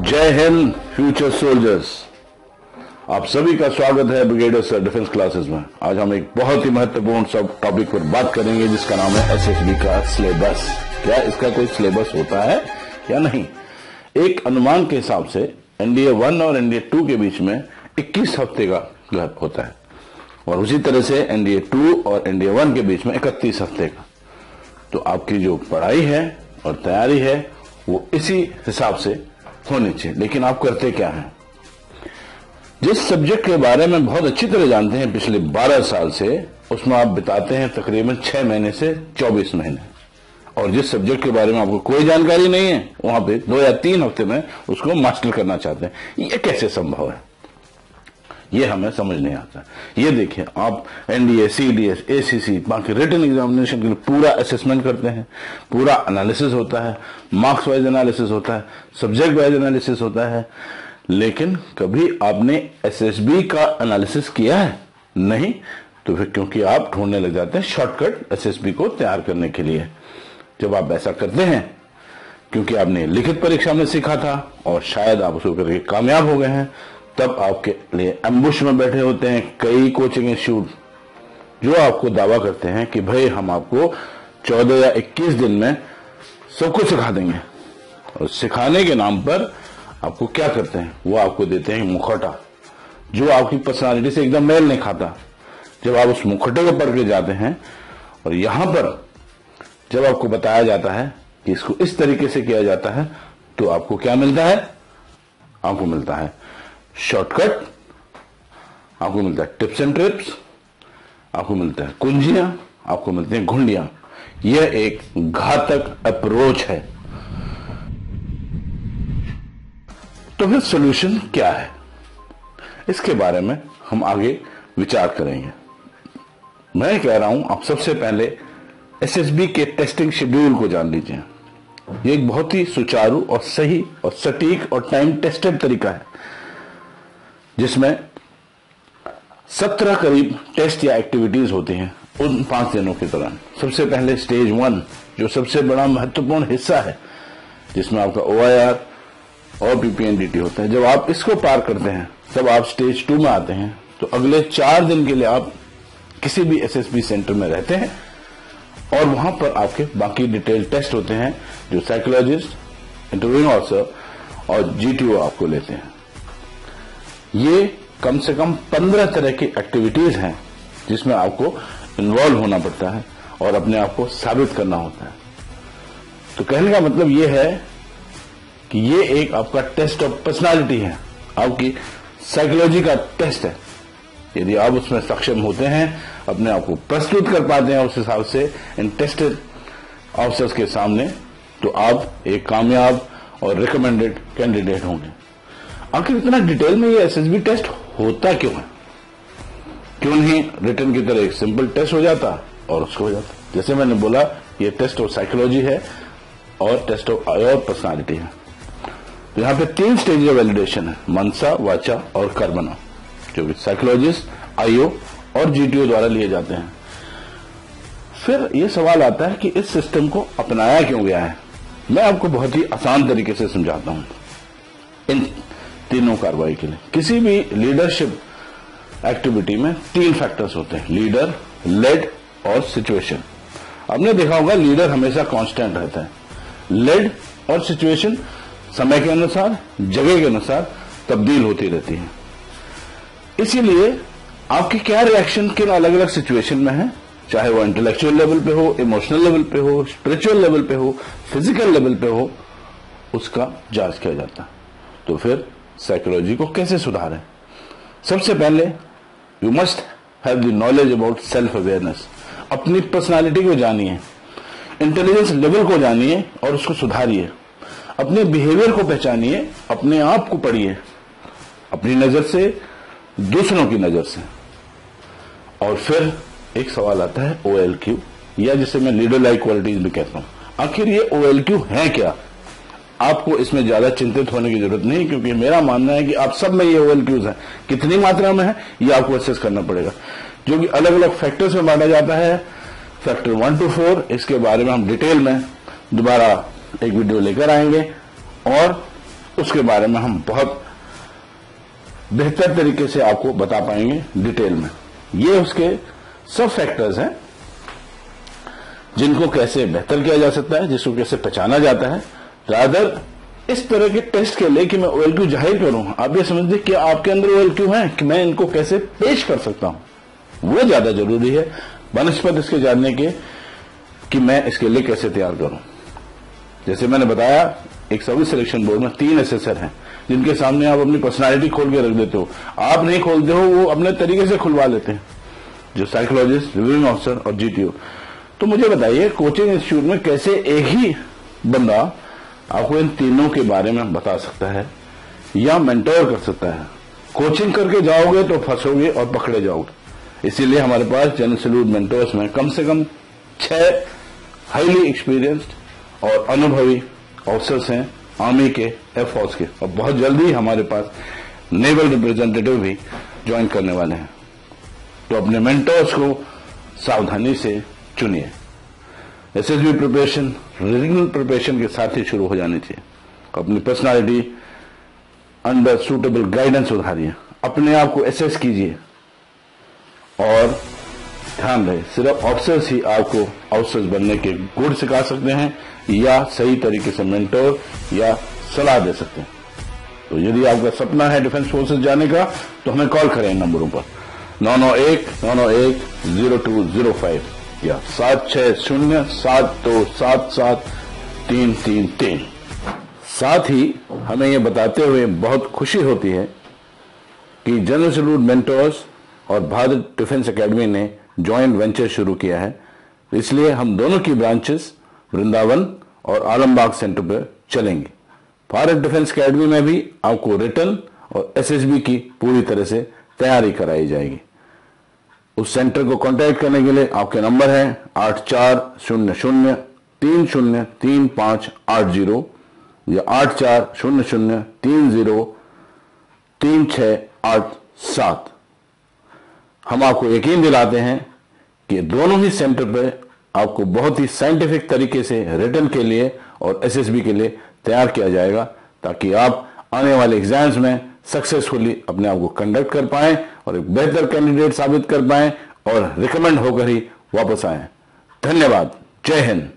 जय Hind future soldiers. आप सभी का स्वागत है ब्रिगेडियर्स डिफेंस क्लासेस में। आज हम एक बहुत ही महत्वपूर्ण सब टॉपिक पर बात करेंगे जिसका नाम है एसएसबी का सिलेबस। क्या इसका कोई सिलेबस होता है या नहीं? एक अनुमान के हिसाब से एनडीए 1 और एनडीए 2 के बीच में 21 हफ्ते का गैप होता है और उसी तरह से एनडीए 2 और एनडीए 1 के बीच में 31 हफ्ते का। तो आपकी जो पढ़ाई है और तैयारी है वो इसी हिसाब से होनी चाहिए। लेकिन आप करते क्या हैं? जिस सब्जेक्ट के बारे में बहुत अच्छी तरह जानते हैं पिछले 12 साल से, उसमें आप बिताते हैं तकरीबन 6 महीने से 24 महीने, और जिस सब्जेक्ट के बारे में आपको कोई जानकारी नहीं है वहां पे 2 या 3 हफ्ते में उसको मास्टर करना चाहते हैं। ये कैसे संभव है? ये हमें समझ नहीं आता। ये देखिए, आप एनडीए, सीडीएस, एसीसी, बाकी रिटन एग्जामिनेशन के लिए पूरा असेसमेंट करते हैं, पूरा एनालिसिस होता है, मार्क्स वाइज एनालिसिस होता है, सब्जेक्ट वाइज एनालिसिस होता है, लेकिन कभी आपने एसएसबी का एनालिसिस किया है? नहीं। तो फिर क्योंकि आप ढूंढने लग जाते हैं शॉर्टकट एसएसबी को तैयार करने के लिए। जब आप ऐसा करते हैं क्योंकि आपने लिखित परीक्षा में सीखा था और शायद आप उसको करके कामयाब हो गए हैं, तब आपके लिए एम्बुश में बैठे होते हैं कई कोचिंग इंस्टीट्यूट जो आपको दावा करते हैं कि भाई हम आपको 14 या 21 दिन में सब कुछ सिखा देंगे, और सिखाने के नाम पर आपको क्या करते हैं? वो आपको देते हैं मुखौटा जो आपकी पर्सनालिटी से एकदम मेल नहीं खाता। जब आप उस मुखौटे को पढ़ के जाते हैं और यहां पर जब आपको बताया जाता है कि इसको इस तरीके से किया जाता है, तो आपको क्या मिलता है? आपको मिलता है शॉर्टकट, आपको मिलता है टिप्स एंड ट्रिप्स, आपको मिलता है कुंजियां, आपको मिलती हैं घुंडियां। यह एक घातक अप्रोच है। तो फिर सॉल्यूशन क्या है? इसके बारे में हम आगे विचार करेंगे। मैं कह रहा हूं आप सबसे पहले एसएसबी के टेस्टिंग शेड्यूल को जान लीजिए। यह एक बहुत ही सुचारू और सही और सटीक और टाइम टेस्टेड तरीका है जिसमें 17 करीब टेस्ट या एक्टिविटीज होती हैं उन 5 दिनों के दौरान। सबसे पहले स्टेज 1 जो सबसे बड़ा महत्वपूर्ण हिस्सा है, जिसमें आपका OIR और PPNDT होता है। जब आप इसको पार करते हैं तब आप स्टेज 2 में आते हैं। तो अगले 4 दिन के लिए आप किसी भी एसएसबी सेंटर में रहते हैं और वहां पर आपके बाकी डिटेल टेस्ट होते हैं जो साइकोलॉजिस्ट, इंटरव्यूइंग ऑफिसर और GTO आपको लेते हैं। ये कम से कम 15 तरह की एक्टिविटीज हैं जिसमें आपको इन्वॉल्व होना पड़ता है और अपने आप को साबित करना होता है। तो कहने का मतलब ये है कि ये एक आपका टेस्ट ऑफ पर्सनालिटी है, आपकी साइकोलॉजी का टेस्ट है। यदि आप उसमें सक्षम होते हैं, अपने आप को प्रस्तुत कर पाते हैं उस हिसाब से इन टेस्टेड ऑफिसर्स के सामने, तो आप एक कामयाब और रिकमेंडेड कैंडिडेट होंगे। आखिर इतना डिटेल में ये एसएसबी टेस्ट होता क्यों है? क्यों नहीं रिटन की तरह एक सिंपल टेस्ट हो जाता और उसको हो जाता? जैसे मैंने बोला, ये टेस्ट ऑफ साइकोलॉजी है और टेस्ट ऑफ पर्सनालिटी है। तो यहां पे 3 स्टेज ऑफ वैलिडेशन है, मनसा, वाचा और कर्मणा, जो कि साइकोलॉजिस्ट, IO और GTO द्वारा लिए जाते हैं। फिर यह सवाल आता है कि इस सिस्टम को अपनाया क्यों गया है? मैं आपको बहुत ही आसान तरीके से समझाता हूं। इन तीनों कार्रवाई के लिए किसी भी लीडरशिप एक्टिविटी में 3 फैक्टर्स होते हैं, लीडर, लेड और सिचुएशन। आपने देखा होगा लीडर हमेशा कांस्टेंट रहता है, लेड और सिचुएशन समय के अनुसार, जगह के अनुसार तब्दील होती रहती है। इसीलिए आपकी क्या रिएक्शन किन अलग अलग सिचुएशन में है, चाहे वो इंटेलेक्चुअल लेवल पे हो, इमोशनल लेवल पे हो, स्पिरिचुअल लेवल पे हो, फिजिकल लेवल पे हो, उसका जांच किया जाता है। तो फिर साइकोलॉजी को कैसे सुधारें? सबसे पहले you must have the knowledge about self awareness. अपनी पर्सनालिटी को जानिए, इंटेलिजेंस लेवल को जानिए और उसको सुधारिए। अपने बिहेवियर को पहचानिए, अपने आप को पढ़िए, अपनी नजर से, दूसरों की नजर से। और फिर एक सवाल आता है OLQ, या जिसे मैं लीडर लाइक क्वालिटीज भी कहता हूं। आखिर ये OLQ है क्या? आपको इसमें ज्यादा चिंतित होने की जरूरत नहीं, क्योंकि मेरा मानना है कि आप सब में ये OLQs हैं। कितनी मात्रा में है ये आपको असेस करना पड़ेगा, जो कि अलग अलग फैक्टर्स में बांटा जाता है, फैक्टर 1 to 4। इसके बारे में हम डिटेल में दोबारा एक वीडियो लेकर आएंगे और उसके बारे में हम बहुत बेहतर तरीके से आपको बता पाएंगे डिटेल में। ये उसके सब फैक्टर्स हैं जिनको कैसे बेहतर किया जा सकता है, जिसको कैसे पहचाना जाता है। रादर इस तरह के टेस्ट के लिए कि मैं OLQ जाहिर करूं, आप ये समझते कि आपके अंदर OLQ है कि मैं इनको कैसे पेश कर सकता हूं, वो ज्यादा जरूरी है बनस्पत इसके जानने के कि मैं इसके लिए कैसे तैयार करूं। जैसे मैंने बताया, एक सर्विस सिलेक्शन बोर्ड में 3 असेसर हैं जिनके सामने आप अपनी पर्सनालिटी खोल के रख देते हो। आप नहीं खोलते हो, वो अपने तरीके से खुलवा लेते हैं, जो साइकोलॉजिस्ट, रिव्यूइंग ऑफिसर और GTO। तो मुझे बताइए, कोचिंग इंस्टीट्यूट में कैसे एक ही बंदा आपको इन तीनों के बारे में बता सकता है या मेंटोर कर सकता है? कोचिंग करके जाओगे तो फंसोगे और पकड़े जाओगे। इसीलिए हमारे पास जनरल सैल्यूट मेंटोर्स में कम से कम 6 हाईली एक्सपीरियंस्ड और अनुभवी ऑफिसर्स हैं, आर्मी के, एयरफोर्स के, और बहुत जल्दी हमारे पास नेवल रिप्रेजेंटेटिव भी ज्वाइन करने वाले हैं। तो अपने मेंटोर्स को सावधानी से चुनिए। SSB प्रिपरेशन रीजनल प्रिपरेशन के साथ ही शुरू हो जानी चाहिए। अपनी पर्सनालिटी अंडर सूटेबल गाइडेंस सुधारिए, अपने आप को एसेस कीजिए, और ध्यान रहे सिर्फ ऑफिसर्स ही आपको ऑफिसर्स बनने के गुण सिखा सकते हैं या सही तरीके से मेंटोर या सलाह दे सकते हैं। तो यदि आपका सपना है डिफेंस फोर्सेस जाने का, तो हमें कॉल करें नंबरों पर 991-991-0205 या 760-7277333। साथ ही हमें यह बताते हुए बहुत खुशी होती है कि जनरल सैल्यूट मेंटोर्स और भारत डिफेंस एकेडमी ने जॉइंट वेंचर शुरू किया है। इसलिए हम दोनों की ब्रांचेस वृंदावन और आलमबाग सेंटर पर चलेंगे। भारत डिफेंस एकेडमी में भी आपको रिटन और SSB की पूरी तरह से तैयारी कराई जाएगी। उस सेंटर को कांटेक्ट करने के लिए आपके नंबर है 8400303580 या 8400303687। हम आपको यकीन दिलाते हैं कि दोनों ही सेंटर पर आपको बहुत ही साइंटिफिक तरीके से रिटन के लिए और SSB के लिए तैयार किया जाएगा, ताकि आप आने वाले एग्जाम्स में सक्सेसफुली अपने आप को कंडक्ट कर पाएं और एक बेहतर कैंडिडेट साबित कर पाएं और रिकमेंड होकर ही वापस आएं। धन्यवाद। जय हिंद।